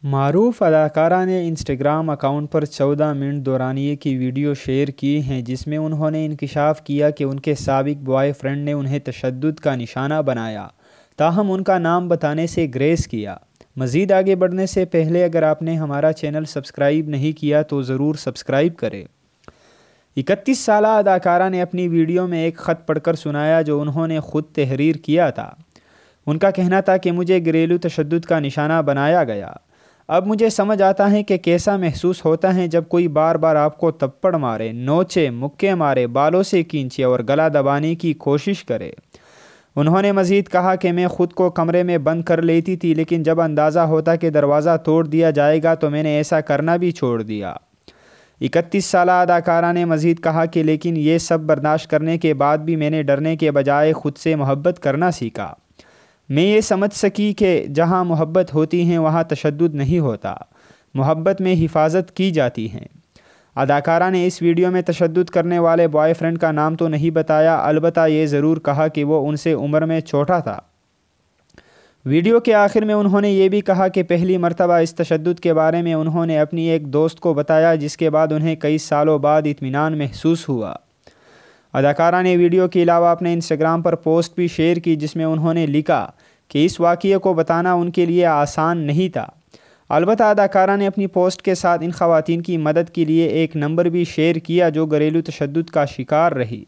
معروف اداکارہ نے انسٹاگرام اکاؤنٹ پر 14 منٹ دورانیے کی ویڈیو شیئر کی ہیں جس میں انہوں نے انکشاف کیا کہ ان کے سابق بوائے فرینڈ نے انہیں تشدد کا نشانہ بنایا، تاہم ان کا نام بتانے سے گریز کیا۔ مزید آگے بڑھنے سے پہلے اگر آپ نے ہمارا چینل سبسکرائب نہیں کیا تو ضرور سبسکرائب کریں۔ 31 سالہ اداکارہ نے اپنی ویڈیو میں ایک خط پڑھ کر سنایا جو انہوں نے خود تحریر کیا تھا۔ ان کا کہنا تھا کہ مجھے گھریلو تشدد کا نشانہ بنایا گیا۔ اب مجھے سمجھ آتا ہے کہ کیسا محسوس ہوتا ہے جب کوئی بار بار آپ کو تھپڑ مارے، نوچے، مکے مارے، بالوں سے کھینچے اور گلا دبانے کی کوشش کرے۔ انہوں نے مزید کہا کہ میں خود کو کمرے میں بند کر لیتی تھی، لیکن جب اندازہ ہوتا کہ دروازہ توڑ دیا جائے گا تو میں نے ایسا کرنا بھی چھوڑ دیا۔ 31 سالہ اداکارہ نے مزید کہا کہ لیکن یہ سب برداشت کرنے کے بعد بھی میں نے ڈرنے کے بجائے خود سے محبت کرنا سیکھا۔ میں یہ سمجھ سکی کہ جہاں محبت ہوتی ہے وہاں تشدد نہیں ہوتا، محبت میں حفاظت کی جاتی ہے۔ اداکارہ نے اس ویڈیو میں تشدد کرنے والے بوائے فرینڈ کا نام تو نہیں بتایا، البتہ یہ ضرور کہا کہ وہ ان سے عمر میں چھوٹا تھا۔ ویڈیو کے آخر میں انہوں نے یہ بھی کہا کہ پہلی مرتبہ اس تشدد کے بارے میں انہوں نے اپنی ایک دوست کو بتایا، جس کے بعد انہیں کئی سالوں بعد اطمینان محسوس ہوا۔ اداکارہ نے ویڈیو کے علاوہ اپنے انسٹاگرام پر پوسٹ بھی شیئر کی جس میں انہوں نے لکھا کہ اس واقعے کو بتانا ان کے لیے آسان نہیں تھا۔ البتہ اداکارہ نے اپنی پوسٹ کے ساتھ ان خواتین کی مدد کے لیے ایک نمبر بھی شیئر کیا جو گھریلو تشدد کا شکار رہی۔